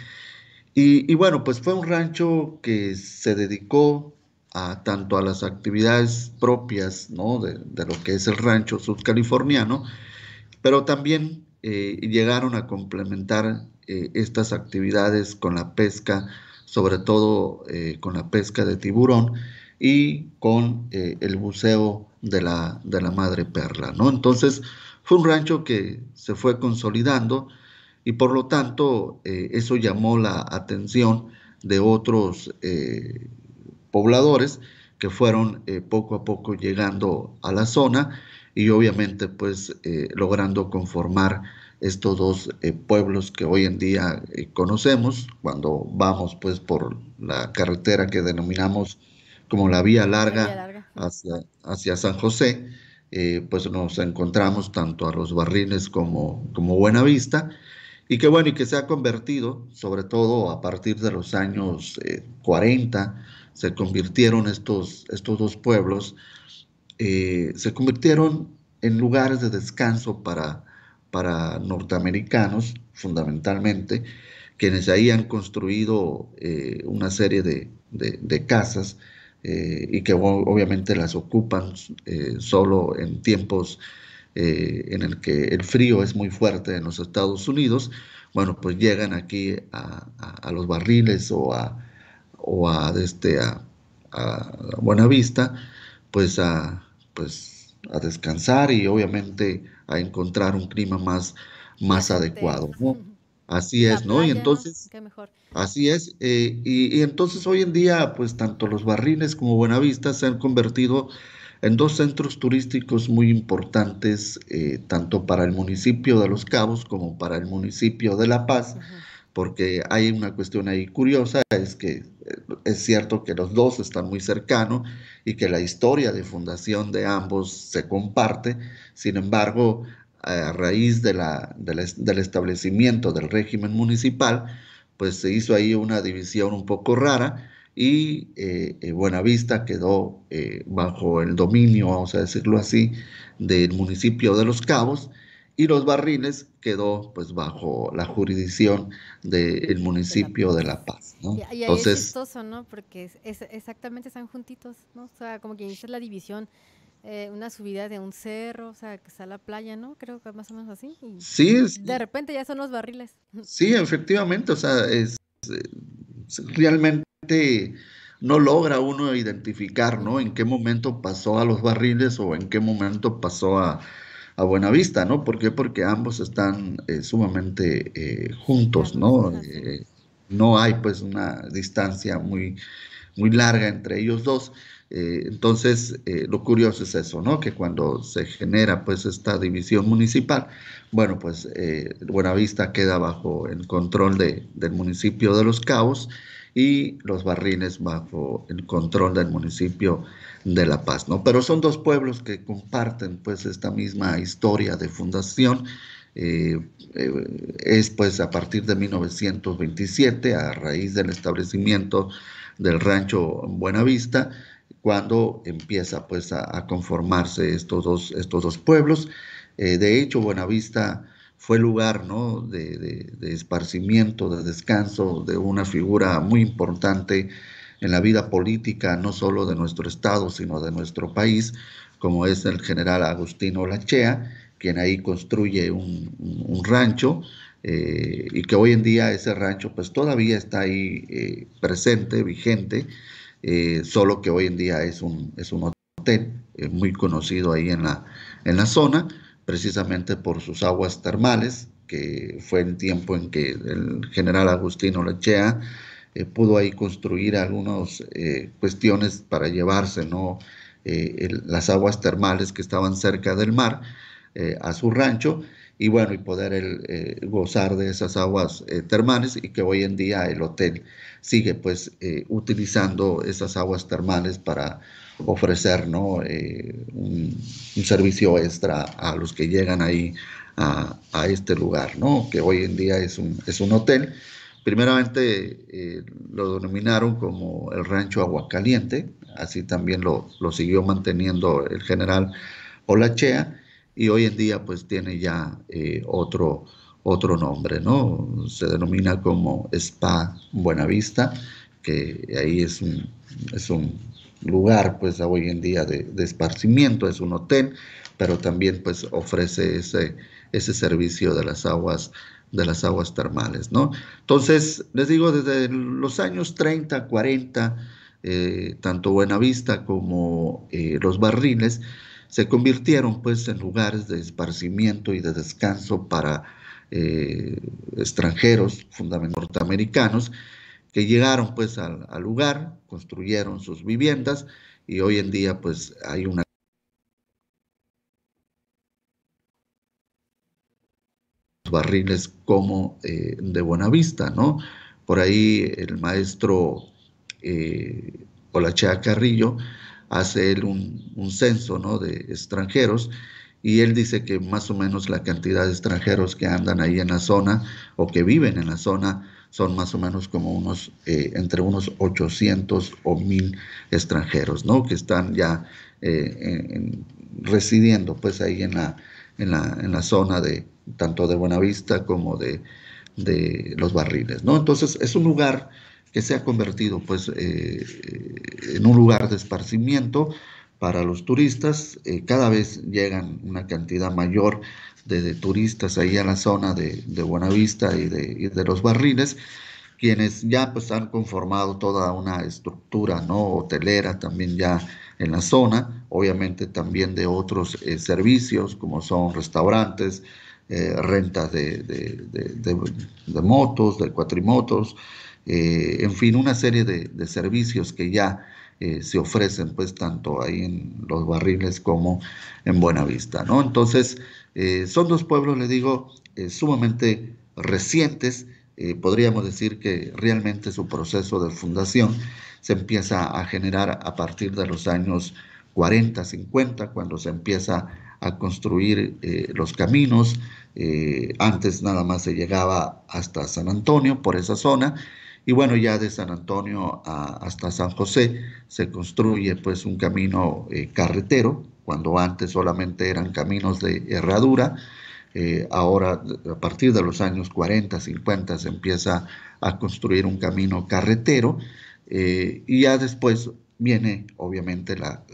Y bueno, pues fue un rancho que se dedicó tanto a las actividades propias, ¿no? de lo que es el rancho sudcaliforniano, pero también llegaron a complementar estas actividades con la pesca, sobre todo con la pesca de tiburón y con el buceo de la madre perla, ¿no? Entonces, fue un rancho que se fue consolidando y por lo tanto eso llamó la atención de otros pobladores que fueron poco a poco llegando a la zona y obviamente pues logrando conformar estos dos pueblos que hoy en día conocemos cuando vamos pues por la carretera que denominamos como la Vía La Vía Larga Larga. hacia San José. Pues nos encontramos tanto a Los Barriles como Buenavista, y que bueno, y que se ha convertido, sobre todo a partir de los años 40, se convirtieron estos dos pueblos, se convirtieron en lugares de descanso para norteamericanos, fundamentalmente, quienes ahí han construido una serie de casas, y que obviamente las ocupan solo en tiempos en el que el frío es muy fuerte en los Estados Unidos. Bueno, pues llegan aquí a Los Barriles o a Buenavista, pues a descansar y obviamente a encontrar un clima más Placentero. adecuado, ¿no? Así La es, ¿no? Y playa, ¿no? entonces, Qué mejor. así es, y entonces hoy en día, pues tanto Los Barriles como Buenavista se han convertido en dos centros turísticos muy importantes, tanto para el municipio de Los Cabos como para el municipio de La Paz, Ujú. porque hay una cuestión ahí curiosa, es que es cierto que los dos están muy cercanos y que la historia de fundación de ambos se comparte. Sin embargo, a raíz del establecimiento del régimen municipal, pues se hizo ahí una división un poco rara y Buenavista quedó bajo el dominio, vamos a decirlo así, del municipio de Los Cabos, y Los Barriles quedó pues bajo la jurisdicción del De La municipio de Paz. La Paz, ¿no? Y ahí es Entonces, chistoso, ¿no? Porque exactamente están juntitos, ¿no? O sea, como que dice la división, una subida de un cerro, o sea, que está la playa, ¿no? Creo que más o menos así. Y sí, de sí, repente ya son Los Barriles. sí, efectivamente, o sea, realmente no logra uno identificar, ¿no? En Ujú. qué momento pasó a Los Barriles o en qué momento pasó a Buenavista, ¿no? ¿Por qué? Porque ambos están sumamente juntos, Cercanos, ¿no? ajá, sí. No hay pues una distancia muy larga entre ellos dos. Entonces, lo curioso es eso, ¿no? Que cuando se genera pues esta división municipal, bueno, pues Buenavista queda bajo el control del municipio de Los Cabos y Los Barriles bajo el control del municipio de La Paz, ¿no? Pero son dos pueblos que comparten pues esta misma historia de fundación. eh, es pues a partir de 1927, a raíz del establecimiento del rancho Buenavista, cuando empieza pues a conformarse estos dos pueblos. De hecho, Buenavista fue lugar, ¿no?, de esparcimiento, de descanso de una figura muy importante en la vida política, no solo de nuestro estado, sino de nuestro país, como es el general Agustino Lachea, quien ahí construye un rancho, y que hoy en día ese rancho pues todavía está ahí presente, vigente, solo que hoy en día es un hotel muy conocido ahí en la zona, precisamente por sus aguas termales, que fue el tiempo en que el general Agustino Lechea pudo ahí construir algunas cuestiones para llevarse, ¿no?, las aguas termales que estaban cerca del mar a su rancho, y bueno, y poder gozar de esas aguas termales, y que hoy en día el hotel sigue pues utilizando esas aguas termales para ofrecer, ¿no?, un servicio extra a los que llegan ahí a este lugar, ¿no?, que hoy en día es un hotel. Primeramente lo denominaron como el Rancho Aguacaliente, así también lo siguió manteniendo el general Olachea, y hoy en día pues tiene ya otro nombre, ¿no? Se denomina como Spa Buenavista, que ahí es un lugar pues hoy en día de esparcimiento, es un hotel, pero también pues ofrece ese servicio de las aguas termales, ¿no? Entonces, les digo, desde los años 30, 40, tanto Buenavista como Los Barriles se convirtieron pues en lugares de esparcimiento y de descanso para extranjeros, fundamentalmente norteamericanos, que llegaron pues al lugar, construyeron sus viviendas, y hoy en día pues hay una Barriles como de Buenavista, ¿no? Por ahí el maestro Olachea Carrillo hace él un censo, ¿no?, de extranjeros, y él dice que más o menos la cantidad de extranjeros que andan ahí en la zona o que viven en la zona son más o menos como entre unos 800 o 1000 extranjeros, ¿no?, que están ya residiendo pues ahí en la zona de tanto de Buenavista como de Los Barriles, ¿no? Entonces es un lugar que se ha convertido pues en un lugar de esparcimiento para los turistas. Cada vez llegan una cantidad mayor de turistas ahí a la zona de Buenavista y de Los Barriles, quienes ya pues han conformado toda una estructura, ¿no?, hotelera también ya en la zona, obviamente también de otros servicios como son restaurantes, rentas de motos, de cuatrimotos, en fin, una serie de servicios que ya se ofrecen pues tanto ahí en Los Barriles como en Buenavista, ¿no? Entonces, son dos pueblos, le digo, sumamente recientes. Podríamos decir que realmente su proceso de fundación se empieza a generar a partir de los años 40, 50, cuando se empieza a construir los caminos. Antes nada más se llegaba hasta San Antonio por esa zona, y bueno, ya de San Antonio hasta San José se construye pues un camino carretero, cuando antes solamente eran caminos de herradura. Ahora, a partir de los años 40, 50, se empieza a construir un camino carretero, y ya después viene obviamente la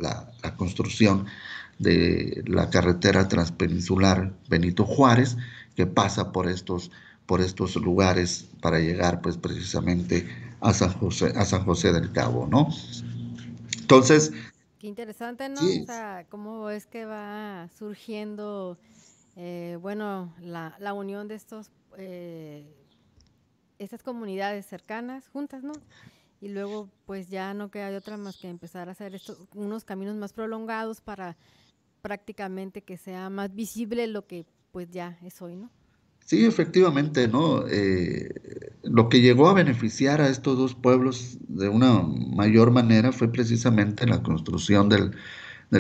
construcción de la carretera transpeninsular Benito Juárez, que pasa por estos lugares para llegar pues precisamente a San José del Cabo, ¿no? Entonces, Qué interesante, ¿no? O sí, sea, cómo es que va surgiendo, bueno, la unión de estas comunidades cercanas, juntas, ¿no? y luego pues ya no queda de otra más que empezar a hacer unos caminos más prolongados para prácticamente que sea más visible lo que pues ya es hoy, ¿no? Sí, efectivamente, ¿no? Lo que llegó a beneficiar a estos dos pueblos de una mayor manera fue precisamente la construcción del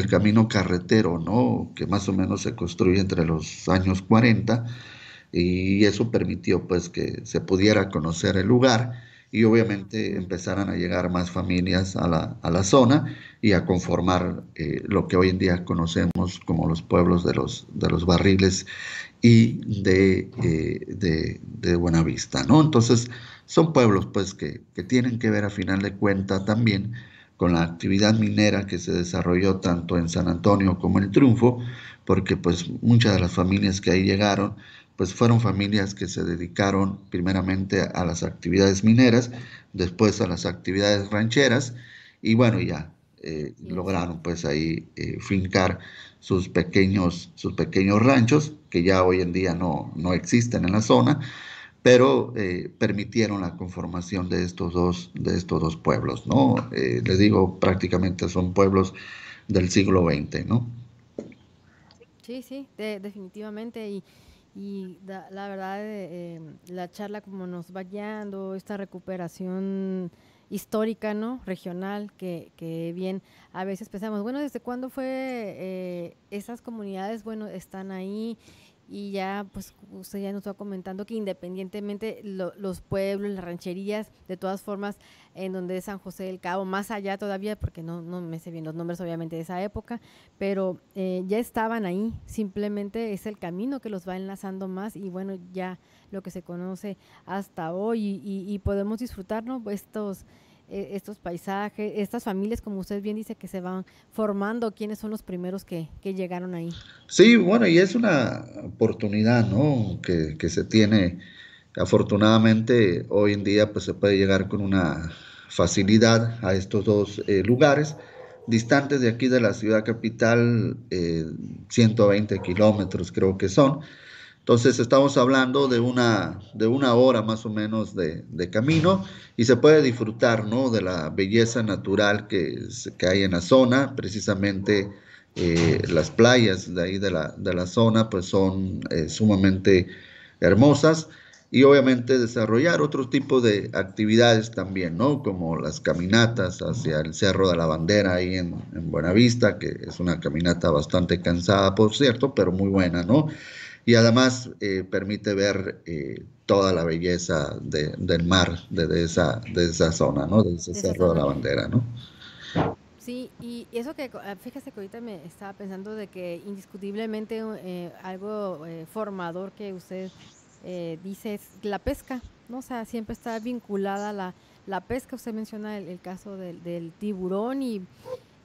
camino carretero, ¿no? Que más o menos se construye entre los años 40 y eso permitió pues que se pudiera conocer el lugar y obviamente Ujú. empezaran a llegar más familias a la zona y a conformar lo que hoy en día conocemos como los pueblos de los barriles y de Buenavista, ¿no? Entonces, son pueblos pues que tienen que ver a final de cuenta también con la actividad minera que se desarrolló tanto en San Antonio como en Triunfo, porque pues muchas de las familias que ahí llegaron, pues fueron familias que se dedicaron primeramente a las actividades mineras, después a las actividades rancheras, y bueno, ya Así es. lograron pues ahí fincar sus pequeños ranchos, que ya hoy en día no existen en la zona, pero permitieron la conformación de estos dos pueblos, ¿no? Les digo, prácticamente son pueblos del siglo XX, ¿no? Sí, sí, definitivamente. La verdad, la charla como nos va guiando, esta recuperación histórica, ¿no? Regional, que bien a veces pensamos, bueno, ¿desde cuándo fue esas comunidades, bueno, están ahí? Y ya, pues usted ya nos está comentando que independientemente los pueblos, las rancherías, de todas formas, en donde es San José del Cabo, más allá todavía, porque no me sé bien los nombres obviamente de esa época, pero ya estaban ahí, simplemente es el camino que los va enlazando más y bueno, ya lo que se conoce hasta hoy y podemos disfrutar, ¿no? Estos paisajes, estas familias, como usted bien dice, que se van formando, quiénes son los primeros que llegaron ahí. Sí, bueno, y es una oportunidad, ¿no? Que se tiene. Afortunadamente, hoy en día, pues se puede llegar con una facilidad a estos dos lugares, distantes de aquí de la ciudad capital, 120 kilómetros creo que son. Entonces estamos hablando de una hora más o menos de camino y se puede disfrutar, ¿no? De la belleza natural que hay en la zona. Precisamente las playas de ahí de la zona pues son sumamente hermosas y obviamente desarrollar otro tipo de actividades también, ¿no? Como las caminatas hacia el Cerro de la Bandera ahí en Buenavista, que es una caminata bastante cansada, por cierto, pero muy buena, ¿no? Y además permite ver toda la belleza del mar de esa zona, ¿no? De ese De esa Cerro de zona. la Bandera, ¿no? Sí, y eso fíjese que ahorita me estaba pensando de que indiscutiblemente algo formador que usted dice es la pesca, ¿no? O sea, siempre está vinculada la pesca. Usted menciona el caso del tiburón y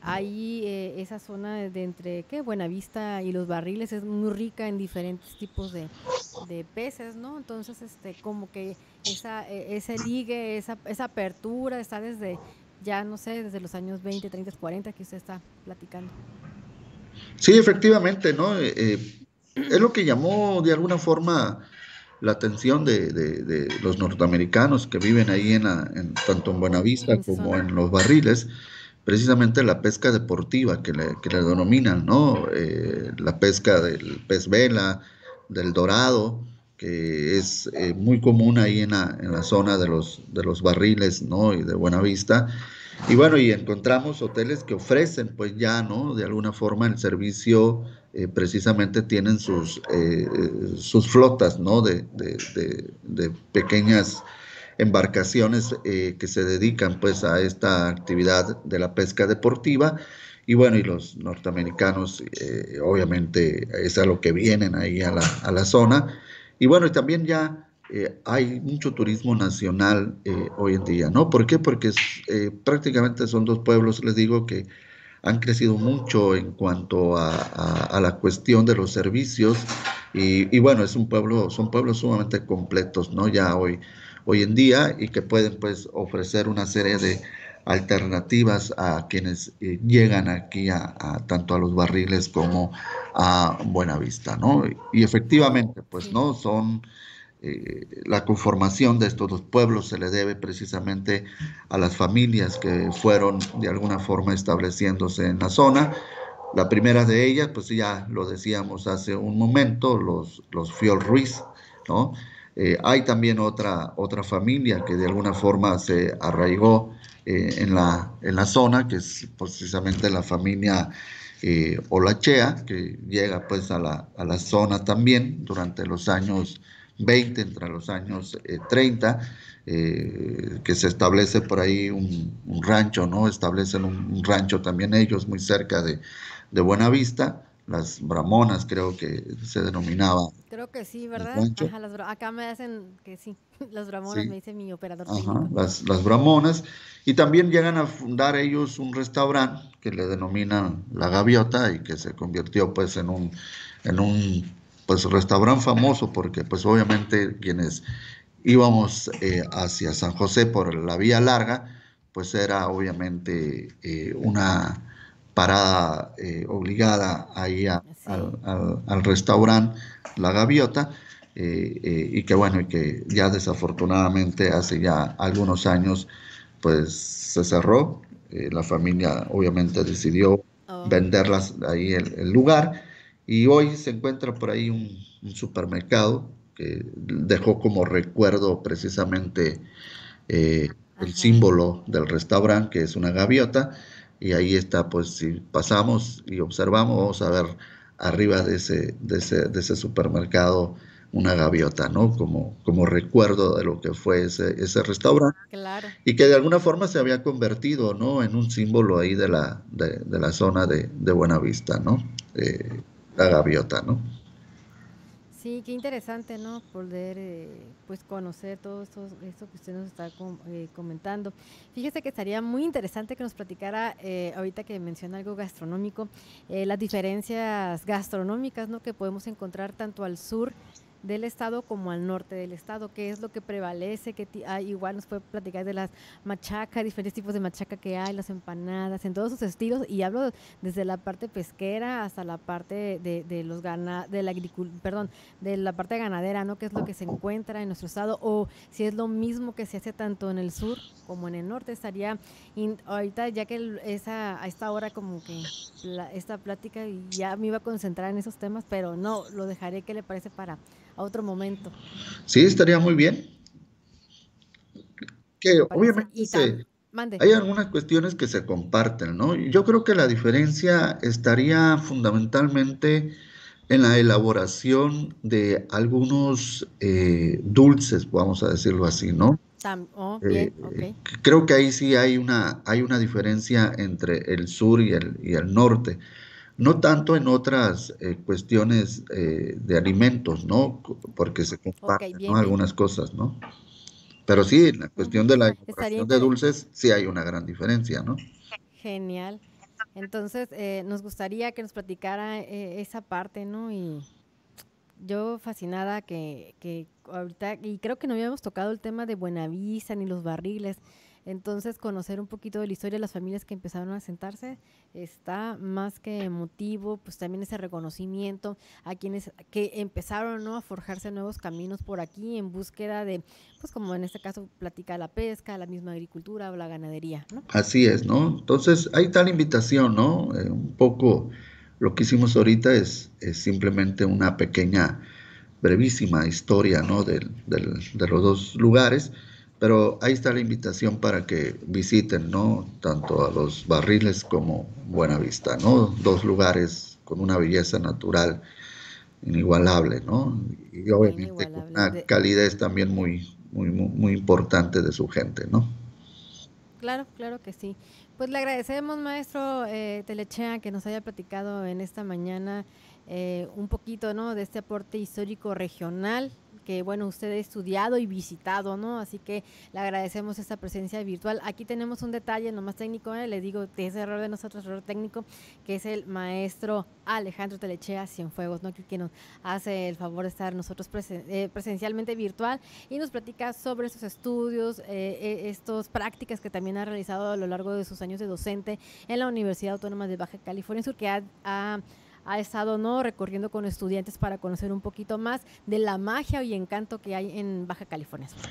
ahí esa zona de entre, ¿qué? Buenavista y Los Barriles es muy rica en diferentes tipos de peces, ¿no? Entonces, como que ese ligue, esa apertura está desde ya no sé, desde los años 20, 30, 40 que usted está platicando. Sí, efectivamente, ¿no? Es lo que llamó de alguna forma la atención de los norteamericanos que viven ahí tanto en Buenavista En esa como zona. en Los Barriles, precisamente la pesca deportiva que le denominan, ¿no? La pesca del pez vela, del dorado, que es muy común ahí en la zona de los Barriles, ¿no? Y de Buenavista. Y bueno, y encontramos hoteles que ofrecen, pues ya, ¿no? De alguna forma el servicio, precisamente tienen sus flotas, ¿no? De pequeñas embarcaciones que se dedican, pues, a esta actividad de la pesca deportiva. Y bueno, y los norteamericanos, obviamente, es a lo que vienen ahí a la zona. Y bueno, y también ya hay mucho turismo nacional hoy en día, ¿no? ¿Por qué? Porque prácticamente son dos pueblos, les digo, que han crecido mucho en cuanto a la cuestión de los servicios y bueno, es un pueblo, son pueblos sumamente completos, ¿no? Ya hoy en día y que pueden pues ofrecer una serie de alternativas a quienes llegan aquí tanto a los barriles como a Buenavista, ¿no? Y efectivamente, pues, Sí. ¿no? Son la conformación de estos dos pueblos se le debe precisamente a las familias que fueron de alguna forma estableciéndose en la zona. La primera de ellas, pues ya lo decíamos hace un momento, los Fiol Ruiz, ¿no? Hay también otra familia que de alguna forma se arraigó en la zona, que es precisamente la familia Olachea, que llega pues a la zona también durante los años 20, entre los años 30, que se establece por ahí un rancho, ¿no? Establecen un rancho también ellos muy cerca de Buenavista, las Bramonas creo que se denominaba Creo que sí, el ¿verdad? rancho, Ajá, acá me hacen que sí, los bramones, me sí, dice mi operador ajá, técnico. las Bramonas, y también llegan a fundar ellos un restaurante que le denominan La Gaviota y que se convirtió pues en un pues restaurante famoso porque pues obviamente quienes íbamos hacia San José por la vía larga, pues era obviamente una parada obligada ahí Sí, al restaurante La Gaviota, y que bueno, y que ya desafortunadamente hace ya algunos años pues se cerró. La familia obviamente decidió oh, venderlas ahí el lugar y hoy se encuentra por ahí un supermercado que dejó como recuerdo precisamente el ajá, símbolo del restaurante, que es una gaviota, y ahí está, pues si pasamos y observamos, vamos a ver arriba de ese supermercado una gaviota, ¿no? Como recuerdo de lo que fue ese restaurante claro. y que de alguna forma se había convertido, ¿no? En un símbolo ahí de la zona de Buenavista, ¿no? La Ujú. gaviota, ¿no? Sí, qué interesante, ¿no? Poder, pues, conocer todo esto que usted nos está comentando. Fíjese que estaría muy interesante que nos platicara, ahorita que menciona algo gastronómico, las diferencias gastronómicas, ¿no? Que podemos encontrar tanto al sur del estado como al norte del estado, qué es lo que prevalece, igual nos puede platicar de las machacas, diferentes tipos de machaca que hay, las empanadas, en todos sus estilos, y hablo desde la parte pesquera hasta la parte de los de la perdón, de la parte ganadera, ¿no? ¿Qué es lo que se encuentra en nuestro estado? O si es lo mismo que se hace tanto en el sur como en el norte. Estaría, ahorita ya que a esta hora como que esta plática y ya me iba a concentrar en esos temas, pero no, lo dejaré, ¿qué le parece para a otro momento? Sí, estaría muy bien. Que ¿Le parece? obviamente Mande. hay algunas cuestiones que se comparten, ¿no? Yo creo que la diferencia estaría fundamentalmente en la elaboración de algunos dulces, vamos a decirlo así, ¿no? Oh, Eh, bien, ok. Creo que ahí sí hay una diferencia entre el sur y el norte. No tanto en otras cuestiones de alimentos, ¿no? Porque se Ok, comparten, ¿no? bien, bien. Algunas cosas, ¿no? Pero sí, en la cuestión Ujú. de la Estaría elaboración de dulces, sí hay una gran diferencia, ¿no? genial. Entonces, nos gustaría que nos platicara esa parte, ¿no? Y yo fascinada que ahorita, y creo que no habíamos tocado el tema de Buenavista ni los barriles, entonces conocer un poquito de la historia de las familias que empezaron a sentarse está más que emotivo, pues también ese reconocimiento a quienes que empezaron, ¿no? A forjarse nuevos caminos por aquí en búsqueda de, pues como en este caso platica la pesca, la misma agricultura o la ganadería, ¿no? Así es, ¿no? Entonces, hay tal invitación, ¿no? Un poco lo que hicimos ahorita es simplemente una pequeña, brevísima historia, ¿no? De los dos lugares, pero ahí está la invitación para que visiten, ¿no? Tanto a los Barriles como Buenavista, ¿no? Dos lugares con una belleza natural inigualable, ¿no? Y obviamente con Inigualable. una calidez también muy importante de su gente, ¿no? Claro, claro que sí. Pues le agradecemos, maestro Telechea, que nos haya platicado en esta mañana un poquito, ¿no? De este aporte histórico regional que, bueno, usted ha estudiado y visitado, ¿no? Así que le agradecemos esta presencia virtual. Aquí tenemos un detalle nomás técnico, le digo, de ese error de nosotros, error técnico, que es el maestro Alejandro Telechea Cienfuegos, ¿no? Que nos hace el favor de estar nosotros presencialmente virtual y nos platica sobre sus estudios, estas prácticas que también ha realizado a lo largo de sus años de docente en la Universidad Autónoma de Baja California Sur, que ha ha estado, ¿no?, recorriendo con estudiantes para conocer un poquito más de la magia y encanto que hay en Baja California Sur.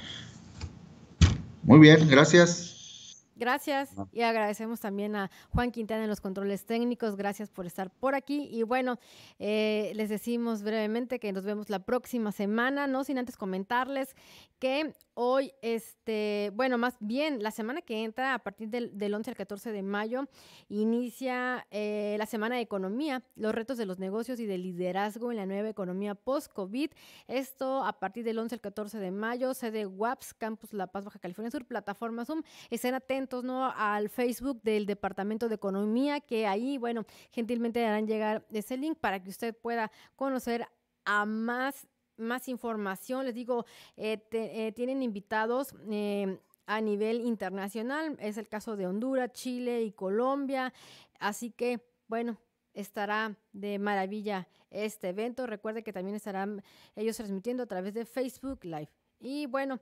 Muy bien, gracias. Gracias, y agradecemos también a Juan Quintana en los controles técnicos. Gracias por estar por aquí. Y bueno, les decimos brevemente que nos vemos la próxima semana, no sin antes comentarles que hoy, bueno, más bien la semana que entra, a partir del 11 al 14 de mayo, inicia la Semana de Economía, los retos de los negocios y del liderazgo en la nueva economía post-COVID. Esto a partir del 11 al 14 de mayo, sede WAPS, Campus La Paz, Baja California Sur, plataforma Zoom. Estén atentos, ¿no?, al Facebook del Departamento de Economía, que ahí, bueno, gentilmente harán llegar ese link para que usted pueda conocer a más información. Les digo, tienen invitados a nivel internacional. Es el caso de Honduras, Chile y Colombia. Así que, bueno, estará de maravilla este evento. Recuerde que también estarán ellos transmitiendo a través de Facebook Live. Y bueno,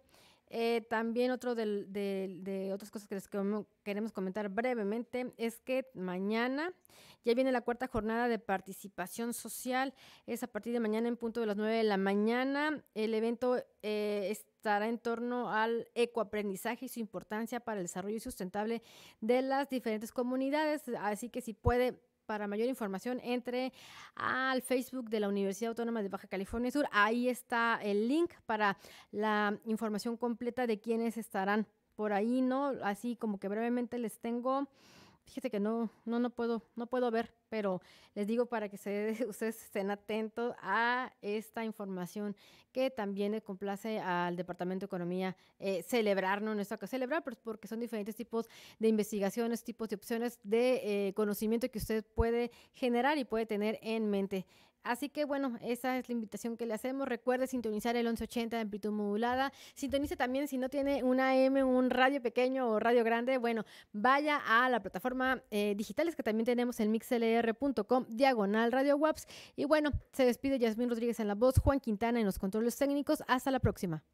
también otro de otras cosas que les queremos comentar brevemente es que mañana ya viene la cuarta jornada de participación social. Es a partir de mañana en punto de las 9 de la mañana. El evento estará en torno al ecoaprendizaje y su importancia para el desarrollo sustentable de las diferentes comunidades. Así que si puede, para mayor información, entre al Facebook de la Universidad Autónoma de Baja California Sur. Ahí está el link para la información completa de quiénes estarán por ahí, ¿no? Así como que brevemente les tengo. Fíjate que no puedo ver, pero les digo para que ustedes estén atentos a esta información que también le complace al Departamento de Economía celebrar, ¿no? En esta ocasión celebrar, pues porque son diferentes tipos de investigaciones, tipos de opciones de conocimiento que usted puede generar y puede tener en mente. Así que bueno, esa es la invitación que le hacemos. Recuerde sintonizar el 1180 de amplitud modulada. Sintonice también, si no tiene una AM, un radio pequeño o radio grande, bueno, vaya a la plataforma digitales que también tenemos en mixlr.com/Radio WAPS. Y bueno, se despide Yasmín Rodríguez en la voz, Juan Quintana en los controles técnicos. Hasta la próxima.